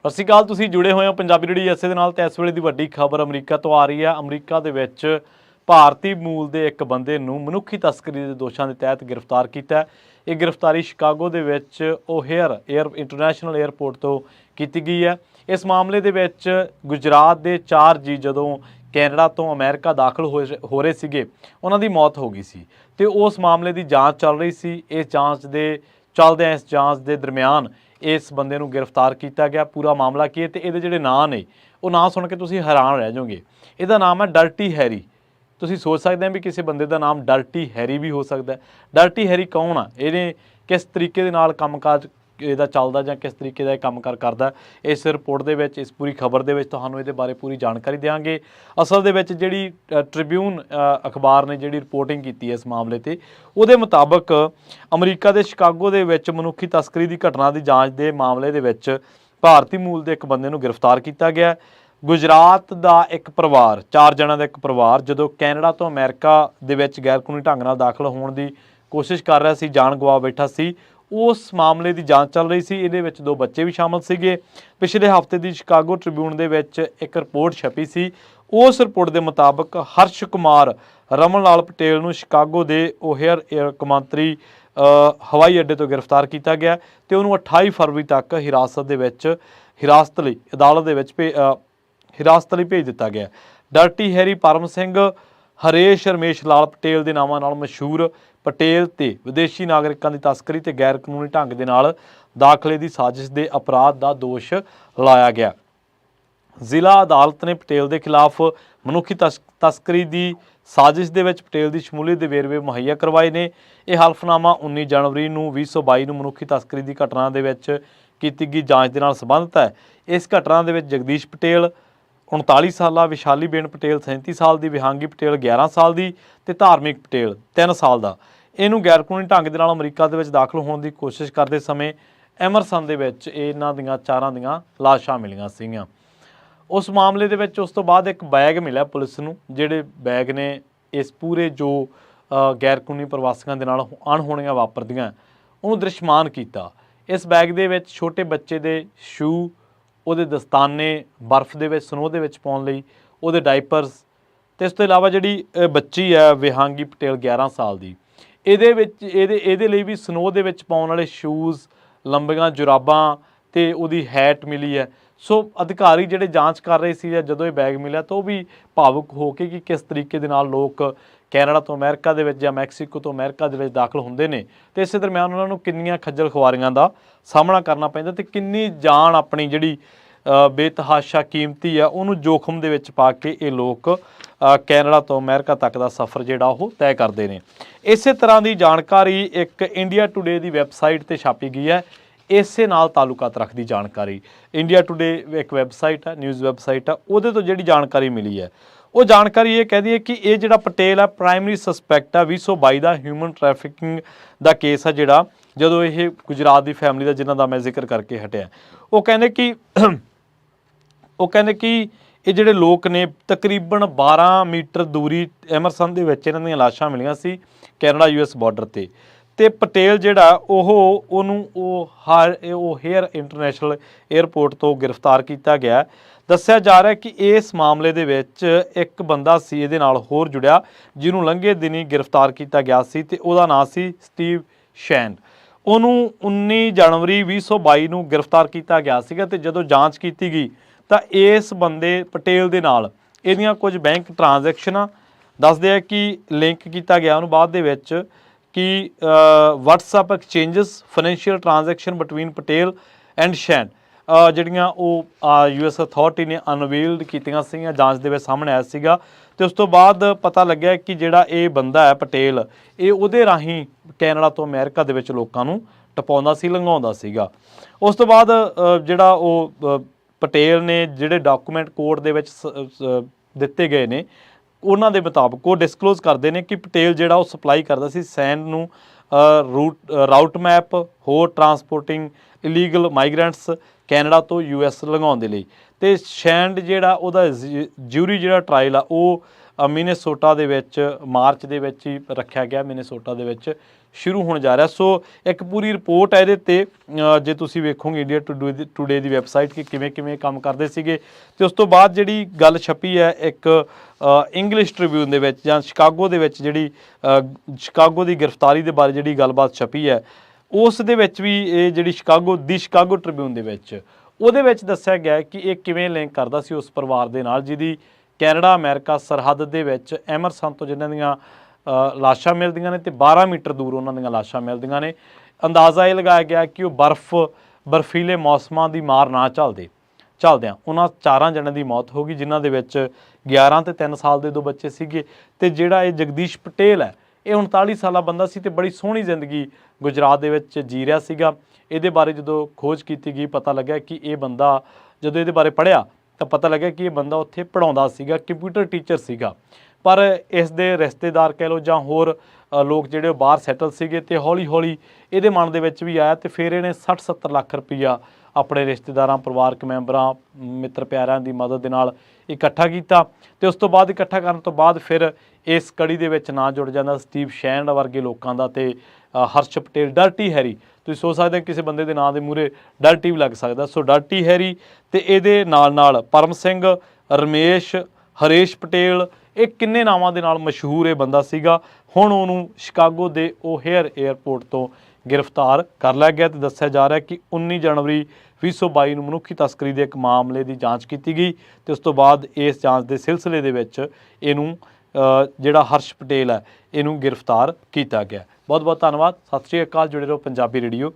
ਸਤਿ ਸ਼੍ਰੀ ਅਕਾਲ। ਤੁਸੀਂ ਜੁੜੇ ਹੋਏ ਹੋ ਪੰਜਾਬੀ ਰੇਡੀਓ ਐਸੇ ਦੇ ਨਾਲ ਤੇ ਇਸ ਵੇਲੇ ਦੀ ਵੱਡੀ ਖਬਰ ਅਮਰੀਕਾ ਤੋਂ ਆ ਰਹੀ ਹੈ। ਅਮਰੀਕਾ ਦੇ ਵਿੱਚ ਭਾਰਤੀ ਮੂਲ ਦੇ ਇੱਕ ਬੰਦੇ ਨੂੰ ਮਨੁੱਖੀ ਤਸਕਰੀ ਦੇ ਦੋਸ਼ਾਂ ਦੇ ਤਹਿਤ ਗ੍ਰਿਫਤਾਰ ਕੀਤਾ। ਇਹ ਗ੍ਰਿਫਤਾਰੀ ਸ਼ਿਕਾਗੋ ਦੇ ਵਿੱਚ ਓਹੇਅਰ ਇੰਟਰਨੈਸ਼ਨਲ ਏਅਰਪੋਰਟ ਤੋਂ ਕੀਤੀ ਗਈ ਹੈ। ਇਸ ਮਾਮਲੇ ਦੇ ਵਿੱਚ ਗੁਜਰਾਤ ਦੇ 4 ਜੀ ਜਦੋਂ ਕੈਨੇਡਾ ਤੋਂ ਅਮਰੀਕਾ ਦਾਖਲ ਹੋ ਰਹੇ ਸੀਗੇ, ਉਹਨਾਂ ਦੀ ਮੌਤ ਹੋ ਗਈ ਸੀ ਤੇ ਉਸ ਮਾਮਲੇ ਦੀ ਜਾਂਚ ਚੱਲ ਰਹੀ ਸੀ। ਇਸ ਜਾਂਚ ਦੇ ਦਰਮਿਆਨ ਇਸ ਬੰਦੇ ਨੂੰ ਗ੍ਰਿਫਤਾਰ ਕੀਤਾ ਗਿਆ। ਪੂਰਾ ਮਾਮਲਾ ਕੀ ਹੈ ਤੇ ਇਹਦੇ ਜਿਹੜੇ ਨਾਂ ਨੇ ਉਹ ਨਾਂ ਸੁਣ ਕੇ ਤੁਸੀਂ ਹੈਰਾਨ ਰਹਿ ਜਾਓਗੇ। ਇਹਦਾ ਨਾਮ ਹੈ ਡਰਟੀ ਹੈਰੀ। ਤੁਸੀਂ ਸੋਚ ਸਕਦੇ ਹੋ ਵੀ ਕਿਸੇ ਬੰਦੇ ਦਾ ਨਾਮ ਡਰਟੀ ਹੈਰੀ ਵੀ ਹੋ ਸਕਦਾ ਹੈ। ਡਰਟੀ ਹੈਰੀ ਕੌਣ ਆ, ਇਹਨੇ ਕਿਸ ਤਰੀਕੇ ਦੇ ਨਾਲ ਕੰਮਕਾਜ ਇਹਦਾ ਚੱਲਦਾ ਜਾਂ ਕਿਸ ਤਰੀਕੇ ਦਾ ਇਹ ਕੰਮਕਾਰ ਕਰਦਾ, ਇਸ ਰਿਪੋਰਟ ਦੇ ਵਿੱਚ, ਇਸ ਪੂਰੀ ਖਬਰ ਦੇ ਵਿੱਚ ਤੁਹਾਨੂੰ ਇਹਦੇ ਬਾਰੇ ਪੂਰੀ ਜਾਣਕਾਰੀ ਦਿਆਂਗੇ। ਅਸਲ ਦੇ ਵਿੱਚ ਜਿਹੜੀ ਟ੍ਰਿਬਿਊਨ ਅਖਬਾਰ ਨੇ ਜਿਹੜੀ ਰਿਪੋਰਟਿੰਗ ਕੀਤੀ ਹੈ ਇਸ ਮਾਮਲੇ ਤੇ, ਉਹਦੇ ਮੁਤਾਬਕ ਅਮਰੀਕਾ ਦੇ ਸ਼ਿਕਾਗੋ ਦੇ ਵਿੱਚ ਮਨੁੱਖੀ ਤਸਕਰੀ ਦੀ ਘਟਨਾ ਦੀ ਜਾਂਚ ਦੇ ਮਾਮਲੇ ਦੇ ਵਿੱਚ ਭਾਰਤੀ ਮੂਲ ਦੇ ਇੱਕ ਬੰਦੇ ਨੂੰ ਗ੍ਰਿਫਤਾਰ ਕੀਤਾ ਗਿਆ। ਗੁਜਰਾਤ ਦਾ ਇੱਕ ਪਰਿਵਾਰ, 4 ਜਣਾਂ ਦਾ ਇੱਕ ਪਰਿਵਾਰ ਜਦੋਂ ਕੈਨੇਡਾ ਤੋਂ ਅਮਰੀਕਾ ਦੇ ਵਿੱਚ ਗੈਰਕਾਨੂੰਨੀ ਢੰਗ ਨਾਲ ਦਾਖਲ ਹੋਣ ਦੀ ਕੋਸ਼ਿਸ਼ ਕਰ ਰਿਹਾ ਸੀ, ਜਾਨ ਗਵਾ ਬੈਠਾ ਸੀ, ਉਸ ਮਾਮਲੇ ਦੀ ਜਾਂਚ ਚੱਲ ਰਹੀ ਸੀ। ਇਹਦੇ ਵਿੱਚ 2 ਬੱਚੇ ਵੀ ਸ਼ਾਮਲ ਸੀਗੇ। ਪਿਛਲੇ ਹਫ਼ਤੇ ਦੀ ਸ਼ਿਕਾਗੋ ਟ੍ਰਿਬਿਊਨ ਦੇ ਵਿੱਚ ਇੱਕ ਰਿਪੋਰਟ ਛਪੀ ਸੀ। ਉਸ ਰਿਪੋਰਟ ਦੇ ਮੁਤਾਬਕ ਹਰਸ਼ ਕੁਮਾਰ ਰਮਨ ਲਾਲ ਪਟੇਲ ਨੂੰ ਸ਼ਿਕਾਗੋ ਦੇ ਓਹੇਅਰ ਕੌਮਾਂਤਰੀ ਹਵਾਈ ਅੱਡੇ ਤੋਂ ਗ੍ਰਿਫਤਾਰ ਕੀਤਾ ਗਿਆ ਤੇ ਉਹਨੂੰ 28 ਫਰਵਰੀ ਤੱਕ ਹਿਰਾਸਤ ਲਈ ਭੇਜ ਦਿੱਤਾ ਗਿਆ। ਡਰਟੀ ਹੈਰੀ, ਪਰਮ ਸਿੰਘ, ਹਰੇਸ਼ ਰਮੇਸ਼ ਲਾਲ ਪਟੇਲ ਦੇ ਨਾਮਾਂ ਨਾਲ ਮਸ਼ਹੂਰ ਪਟੇਲ ਤੇ ਵਿਦੇਸ਼ੀ ਨਾਗਰਿਕਾਂ ਦੀ ਤਸਕਰੀ ਤੇ ਗੈਰ ਕਾਨੂੰਨੀ ਢੰਗ ਦੇ ਨਾਲ ਦਾਖਲੇ ਦੀ ਸਾਜ਼ਿਸ਼ ਦੇ ਅਪਰਾਧ ਦਾ ਦੋਸ਼ ਲਾਇਆ ਗਿਆ। ਜ਼ਿਲ੍ਹਾ ਅਦਾਲਤ ਨੇ ਪਟੇਲ ਦੇ ਖਿਲਾਫ ਮਨੁੱਖੀ ਤਸਕਰੀ ਦੀ ਸਾਜ਼ਿਸ਼ ਦੇ ਵਿੱਚ ਪਟੇਲ ਦੀ ਸ਼ਮੂਲੀਅਤ ਦੇ ਵੇਰਵੇ ਮੁਹੱਈਆ ਕਰਵਾਏ ਨੇ। ਇਹ ਹਲਫਨਾਮਾ 19 ਜਨਵਰੀ ਨੂੰ 2022 ਨੂੰ ਮਨੁੱਖੀ ਤਸਕਰੀ ਦੀ ਘਟਨਾ ਦੇ ਵਿੱਚ ਕੀਤੀ ਗਈ ਜਾਂਚ ਦੇ ਨਾਲ ਸੰਬੰਧਿਤ ਹੈ। ਇਸ ਘਟਨਾ ਦੇ ਵਿੱਚ ਜਗਦੀਸ਼ ਪਟੇਲ 39 ਸਾਲਾ, ਵਿਸ਼ਾਲੀਬੇਨ ਪਟੇਲ 37 ਸਾਲ ਦੀ, ਵਿਹਾਂਗੀ ਪਟੇਲ 11 ਸਾਲ ਦੀ ਤੇ ਧਾਰਮਿਕ ਪਟੇਲ 3 ਸਾਲ ਦਾ, ਇਹਨੂੰ ਗੈਰਕਾਨੂੰਨੀ ਢੰਗ ਦੇ ਨਾਲ ਅਮਰੀਕਾ ਦੇ ਵਿੱਚ ਦਾਖਲ ਹੋਣ ਦੀ ਕੋਸ਼ਿਸ਼ ਕਰਦੇ ਸਮੇਂ ਐਮਰਸਨ ਦੇ ਵਿੱਚ ਇਹਨਾਂ ਦੀਆਂ 4 ਦੀਆਂ ਲਾਸ਼ਾਂ ਮਿਲੀਆਂ ਸੀਗੀਆਂ। ਉਸ ਮਾਮਲੇ ਦੇ ਵਿੱਚ ਉਸ ਤੋਂ ਬਾਅਦ ਇੱਕ ਬੈਗ ਮਿਲਿਆ ਪੁਲਿਸ ਨੂੰ, ਜਿਹੜੇ ਬੈਗ ਨੇ ਇਸ ਪੂਰੇ ਜੋ ਗੈਰਕਾਨੂੰਨੀ ਪ੍ਰਵਾਸੀਆਂ ਦੇ ਨਾਲ ਅਣਹੋਣੀਆਂ ਵਾਪਰਦੀਆਂ ਉਹਨੂੰ ਦ੍ਰਿਸ਼ਮਾਨ ਕੀਤਾ। ਇਸ ਬੈਗ ਦੇ ਵਿੱਚ ਛੋਟੇ ਬੱਚੇ ਦੇ ਸ਼ੂ, ਉਹਦੇ ਦਸਤਾਨੇ, ਬਰਫ਼ ਦੇ ਵਿੱਚ, ਸਨੋ ਦੇ ਵਿੱਚ ਪਾਉਣ ਲਈ ਉਹਦੇ ਡਾਈਪਰਸ, ਤੇ ਇਸ ਤੋਂ ਇਲਾਵਾ ਜਿਹੜੀ ਬੱਚੀ ਹੈ ਵਿਹਾਂਗੀ ਪਟੇਲ 11 ਸਾਲ ਦੀ, ਇਹਦੇ ਲਈ ਵੀ ਸਨੋ ਦੇ ਵਿੱਚ ਪਾਉਣ ਵਾਲੇ ਸ਼ੂਜ਼, ਲੰਬੀਆਂ ਜੁਰਾਬਾਂ ਤੇ ਉਹਦੀ ਹੈਟ ਮਿਲੀ ਹੈ। ਸੋ ਅਧਿਕਾਰੀ ਜਿਹੜੇ ਜਾਂਚ ਕਰ ਰਹੇ ਸੀ, ਜਦੋਂ ਇਹ ਬੈਗ ਮਿਲਿਆ ਤਾਂ ਉਹ ਵੀ ਭਾਵੁਕ ਹੋ ਕੇ ਕਿ ਕਿਸ ਤਰੀਕੇ ਦੇ ਨਾਲ ਲੋਕ ਕੈਨੇਡਾ ਤੋਂ ਅਮਰੀਕਾ ਦੇ ਵਿੱਚ ਜਾਂ ਮੈਕਸੀਕੋ ਤੋਂ ਅਮਰੀਕਾ ਦੇ ਵਿੱਚ ਦਾਖਲ ਹੁੰਦੇ ਨੇ ਤੇ ਇਸੇ ਦਰਮਿਆਨ ਉਹਨਾਂ ਨੂੰ ਕਿੰਨੀਆਂ ਖੱਜਲ ਖੁਆਰੀਆਂ ਦਾ ਸਾਹਮਣਾ ਕਰਨਾ ਪੈਂਦਾ ਤੇ ਕਿੰਨੀ ਜਾਨ ਆਪਣੀ ਜਿਹੜੀ ਬੇਤਹਾਸ਼ਾ ਕੀਮਤੀ ਆ ਉਹਨੂੰ ਜੋਖਮ ਦੇ ਵਿੱਚ ਪਾ ਕੇ ਇਹ ਲੋਕ ਕੈਨੇਡਾ ਤੋਂ ਅਮਰੀਕਾ ਤੱਕ ਦਾ ਸਫ਼ਰ ਜਿਹੜਾ ਉਹ ਤੈਅ ਕਰਦੇ ਨੇ। ਇਸੇ ਤਰ੍ਹਾਂ ਦੀ ਜਾਣਕਾਰੀ ਇੱਕ ਇੰਡੀਆ ਟੂਡੇ ਦੀ ਵੈਬਸਾਈਟ ਤੇ ਛਾਪੀ ਗਈ ਹੈ। ਇਸੇ ਨਾਲ ਤਾਲੁਕਾਤ ਰੱਖਦੀ ਜਾਣਕਾਰੀ, ਇੰਡੀਆ ਟੂਡੇ ਇੱਕ ਵੈਬਸਾਈਟ ਹੈ, ਨਿਊਜ਼ ਵੈਬਸਾਈਟ ਆ, ਉਹਦੇ ਤੋਂ ਜਿਹੜੀ ਜਾਣਕਾਰੀ ਮਿਲੀ ਹੈ ਉਹ ਜਾਣਕਾਰੀ ਇਹ ਕਹਿੰਦੀ ਹੈ ਕਿ ਇਹ ਜਿਹੜਾ ਪਟੇਲ ਆ ਪ੍ਰਾਇਮਰੀ ਸਸਪੈਕਟ ਆ 2022 ਦਾ ਹਿਊਮਨ ਟ੍ਰੈਫਿਕਿੰਗ ਦਾ ਕੇਸ ਆ, ਜਿਹੜਾ ਜਦੋਂ ਇਹ ਗੁਜਰਾਤ ਦੀ ਫੈਮਿਲੀ ਦਾ ਜਿਨ੍ਹਾਂ ਦਾ ਮੈਂ ਜ਼ਿਕਰ ਕਰਕੇ ਹਟਿਆ, ਉਹ ਕਹਿੰਦੇ ਕਿ ਇਹ ਜਿਹੜੇ ਲੋਕ ਨੇ ਤਕਰੀਬਨ 12 ਮੀਟਰ ਦੂਰੀ ਐਮਰਸਨ ਦੇ ਵਿੱਚ ਇਹਨਾਂ ਦੀਆਂ ਲਾਸ਼ਾਂ ਮਿਲੀਆਂ ਸੀ ਕੈਨੇਡਾ US ਬਾਰਡਰ ਤੇ ਪਟੇਲ ਜਿਹੜਾ ਉਹਨੂੰ ਹੇਅਰ ਇੰਟਰਨੈਸ਼ਨਲ ਏਅਰਪੋਰਟ ਤੋਂ ਗ੍ਰਿਫਤਾਰ ਕੀਤਾ ਗਿਆ। ਦੱਸਿਆ ਜਾ ਰਿਹਾ ਕਿ ਇਸ ਮਾਮਲੇ ਦੇ ਵਿੱਚ ਇੱਕ ਬੰਦਾ ਸੀ ਇਹਦੇ ਨਾਲ ਹੋਰ ਜੁੜਿਆ, ਜਿਹਨੂੰ ਲੰਘੇ ਦਿਨੀ ਗ੍ਰਿਫਤਾਰ ਕੀਤਾ ਗਿਆ ਸੀ ਤੇ ਉਹਦਾ ਨਾਂ ਸੀ ਸਟੀਵ ਸ਼ੈਨ। ਉਹਨੂੰ 19 ਜਨਵਰੀ 2022 ਨੂੰ ਗ੍ਰਿਫਤਾਰ ਕੀਤਾ ਗਿਆ ਸੀਗਾ ਤੇ ਜਦੋਂ ਜਾਂਚ ਕੀਤੀ ਗਈ ਤਾਂ ਇਸ ਬੰਦੇ ਪਟੇਲ ਦੇ ਨਾਲ ਇਹਦੀਆਂ ਕੁਝ ਬੈਂਕ ਟ੍ਰਾਂਜੈਕਸ਼ਨਾਂ ਦੱਸਦੇ ਆ ਕਿ ਲਿੰਕ ਕੀਤਾ ਗਿਆ ਉਹਨੂੰ ਬਾਅਦ ਦੇ ਵਿੱਚ ਕਿ WhatsApp exchanges, financial transaction between Patel and Shen, ਜਿਹੜੀਆਂ ਉਹ US ਅਥਾਰਟੀ ਨੇ ਅਨਵੀਲਡ ਕੀਤੀਆਂ ਸੀਗੀਆਂ, ਜਾਂਚ ਦੇ ਵਿੱਚ ਸਾਹਮਣੇ ਆਇਆ ਸੀਗਾ। ਤੇ ਉਸ ਤੋਂ ਬਾਅਦ ਪਤਾ ਲੱਗਿਆ ਕਿ ਜਿਹੜਾ ਇਹ ਬੰਦਾ ਹੈ ਪਟੇਲ, ਇਹ ਉਹਦੇ ਰਾਹੀਂ ਕੈਨੇਡਾ ਤੋਂ ਅਮਰੀਕਾ ਦੇ ਵਿੱਚ ਲੋਕਾਂ ਨੂੰ ਟਪਾਉਂਦਾ ਸੀ, ਲੰਘਾਉਂਦਾ ਸੀਗਾ। ਉਸ ਤੋਂ ਬਾਅਦ ਜਿਹੜਾ ਉਹ ਪਟੇਲ ਨੇ ਜਿਹੜੇ ਡਾਕੂਮੈਂਟ ਕੋਰਟ ਦੇ ਵਿੱਚ ਦਿੱਤੇ ਗਏ ਨੇ ਉਹਨਾਂ ਦੇ ਮੁਤਾਬਕ ਉਹ ਡਿਸਕਲੋਜ਼ ਕਰਦੇ ਨੇ ਕਿ ਪਟੇਲ ਜਿਹੜਾ ਉਹ ਸਪਲਾਈ ਕਰਦਾ ਸੀ ਸੈਨ ਨੂੰ ਰਾਊਟ ਮੈਪ, ਹੋਰ ਟਰਾਂਸਪੋਰਟਿੰਗ ਇਲੀਗਲ ਮਾਈਗਰੈਂਟਸ ਕੈਨੇਡਾ ਤੋਂ US ਲੰਘਾਉਣ ਦੇ ਲਈ। ਤੇ ਸ਼ੈਂਡ ਜਿਹੜਾ ਉਹਦਾ ਜਿਊਰੀ ਜਿਹੜਾ ਟਰਾਇਲ ਆ ਉਹ ਮਿਨੇਸੋਟਾ ਦੇ ਵਿੱਚ ਮਾਰਚ ਦੇ ਵਿੱਚ ਹੀ ਰੱਖਿਆ ਗਿਆ, ਮਿਨੇਸੋਟਾ ਦੇ ਵਿੱਚ ਸ਼ੁਰੂ ਹੋਣ ਜਾ ਰਿਹਾ। ਸੋ ਇੱਕ ਪੂਰੀ ਰਿਪੋਰਟ ਹੈ ਇਹਦੇ ਤੇ, ਜੇ ਤੁਸੀਂ ਵੇਖੋਗੇ ਇੰਡੀਆ ਟੂਡੇ ਦੀ ਵੈਬਸਾਈਟ ਕਿ ਕਿਵੇਂ ਕਿਵੇਂ ਕੰਮ ਕਰਦੇ ਸੀਗੇ। ਤੇ ਉਸ ਤੋਂ ਬਾਅਦ ਜਿਹੜੀ ਗੱਲ ਛਪੀ ਹੈ ਇੱਕ ਇੰਗਲਿਸ਼ ਟ੍ਰਿਬਿਊਨ ਦੇ ਵਿੱਚ ਜਾਂ ਸ਼ਿਕਾਗੋ ਦੇ ਵਿੱਚ, ਜਿਹੜੀ ਸ਼ਿਕਾਗੋ ਦੀ ਗ੍ਰਿਫਤਾਰੀ ਦੇ ਬਾਰੇ ਜਿਹੜੀ ਗੱਲਬਾਤ ਛਪੀ ਹੈ ਉਸ ਦੇ ਵਿੱਚ ਵੀ ਇਹ ਜਿਹੜੀ ਸ਼ਿਕਾਗੋ ਟ੍ਰਿਬਿਊਨ ਦੇ ਵਿੱਚ ਉਹਦੇ ਵਿੱਚ ਦੱਸਿਆ ਗਿਆ ਕਿ ਇਹ ਕਿਵੇਂ ਲਿੰਕ ਕਰਦਾ ਸੀ ਉਸ ਪਰਿਵਾਰ ਦੇ ਨਾਲ ਜਿਹਦੀ ਕੈਨੇਡਾ ਅਮਰੀਕਾ ਸਰਹੱਦ ਦੇ ਵਿੱਚ ਐਮਰਸਨ ਤੋਂ ਜਿਨ੍ਹਾਂ ਦੀਆਂ ਲਾਸ਼ਾਂ ਮਿਲਦੀਆਂ ਨੇ ਤੇ 12 ਮੀਟਰ ਦੂਰ ਉਹਨਾਂ ਦੀਆਂ ਲਾਸ਼ਾਂ ਮਿਲਦੀਆਂ ਨੇ। ਅੰਦਾਜ਼ਾ ਇਹ ਲਗਾਇਆ ਗਿਆ ਕਿ ਉਹ ਬਰਫੀਲੇ ਮੌਸਮਾਂ ਦੀ ਮਾਰ ਨਾ ਝੱਲਦਿਆਂ ਉਹਨਾਂ 4 ਜਣਿਆਂ ਦੀ ਮੌਤ ਹੋ ਗਈ, ਜਿਨ੍ਹਾਂ ਦੇ ਵਿੱਚ 11 ਤੇ 3 ਸਾਲ ਦੇ 2 ਬੱਚੇ ਸੀਗੇ। ਤੇ ਜਿਹੜਾ ਇਹ ਜਗਦੀਸ਼ ਪਟੇਲ ਹੈ ਇਹ 39 ਸਾਲਾ ਬੰਦਾ ਸੀ ਤੇ ਬੜੀ ਸੋਹਣੀ ਜ਼ਿੰਦਗੀ ਗੁਜਰਾਤ ਦੇ ਵਿੱਚ ਜੀ ਰਿਹਾ ਸੀਗਾ। ਇਹਦੇ ਬਾਰੇ ਜਦੋਂ ਖੋਜ ਕੀਤੀ ਗਈ ਪਤਾ ਲੱਗਿਆ ਕਿ ਇਹ ਬੰਦਾ, ਜਦੋਂ ਇਹਦੇ ਬਾਰੇ ਪੜ੍ਹਿਆ ਤਾਂ ਪਤਾ ਲੱਗਿਆ ਕਿ ਇਹ ਬੰਦਾ ਉੱਥੇ ਪੜ੍ਹਾਉਂਦਾ ਸੀਗਾ, ਕੰਪਿਊਟਰ ਟੀਚਰ ਸੀਗਾ। ਪਰ ਇਸ ਦੇ ਰਿਸ਼ਤੇਦਾਰ ਕਹਿ ਲਓ ਜਾਂ ਹੋਰ ਲੋਕ ਜਿਹੜੇ ਉਹ ਬਾਹਰ ਸੈਟਲ ਸੀਗੇ ਤੇ ਹੌਲੀ ਹੌਲੀ ਇਹਦੇ ਮਨ ਦੇ ਵਿੱਚ ਵੀ ਆਇਆ ਤੇ ਫਿਰ ਇਹਨੇ 60-70 ਲੱਖ ਰੁਪਈਆ ਆਪਣੇ ਰਿਸ਼ਤੇਦਾਰਾਂ, ਪਰਿਵਾਰਕ ਮੈਂਬਰਾਂ, ਮਿੱਤਰ ਪਿਆਰਿਆਂ ਦੀ ਮਦਦ ਦੇ ਨਾਲ ਇਕੱਠਾ ਕੀਤਾ। ਤੇ ਉਸ ਤੋਂ ਬਾਅਦ ਇਕੱਠਾ ਕਰਨ ਤੋਂ ਬਾਅਦ ਫਿਰ ਇਸ ਕੜੀ ਦੇ ਵਿੱਚ ਨਾਂ ਜੁੜ ਜਾਂਦਾ ਸਟੀਵ ਸ਼ੈਂਡ ਵਰਗੇ ਲੋਕਾਂ ਦਾ ਤੇ ਹਰਸ਼ ਪਟੇਲ, ਡਰਟੀ ਹੈਰੀ। ਤੁਸੀਂ ਸੋਚ ਸਕਦੇ ਹੋ ਕਿਸੇ ਬੰਦੇ ਦੇ ਨਾਂ ਦੇ ਮੂਹਰੇ ਡਰਟੀ ਵੀ ਲੱਗ ਸਕਦਾ। ਸੋ ਡਰਟੀ ਹੈਰੀ ਤੇ ਇਹਦੇ ਨਾਲ ਪਰਮ ਸਿੰਘ, ਰਮੇਸ਼, ਹਰੇਸ਼ ਪਟੇਲ, ਇਹ ਕਿੰਨੇ ਨਾਵਾਂ ਦੇ ਨਾਲ ਮਸ਼ਹੂਰ ਇਹ ਬੰਦਾ ਸੀਗਾ। ਹੁਣ ਉਹਨੂੰ ਸ਼ਿਕਾਗੋ ਦੇ ਓਹੇਅਰ ਏਅਰਪੋਰਟ ਤੋਂ ਗ੍ਰਿਫਤਾਰ ਕਰ ਲਿਆ ਗਿਆ ਤੇ ਦੱਸਿਆ ਜਾ ਰਿਹਾ ਕਿ 19 ਜਨਵਰੀ 2022 ਨੂੰ ਮਨੁੱਖੀ ਤਸਕਰੀ ਦੇ ਇੱਕ ਮਾਮਲੇ ਦੀ ਜਾਂਚ ਕੀਤੀ ਗਈ ਤੇ ਉਸ ਤੋਂ ਬਾਅਦ ਇਸ ਜਾਂਚ ਦੇ ਸਿਲਸਿਲੇ ਦੇ ਵਿੱਚ ਇਹਨੂੰ ਜਿਹੜਾ ਹਰਸ਼ ਪਟੇਲ ਹੈ ਇਹਨੂੰ ਗ੍ਰਿਫਤਾਰ ਕੀਤਾ ਗਿਆ। ਬਹੁਤ ਬਹੁਤ ਧੰਨਵਾਦ। ਸਤਿ ਸ਼੍ਰੀ ਅਕਾਲ। ਜੁੜੇ ਰਹੋ ਪੰਜਾਬੀ ਰੇਡੀਓ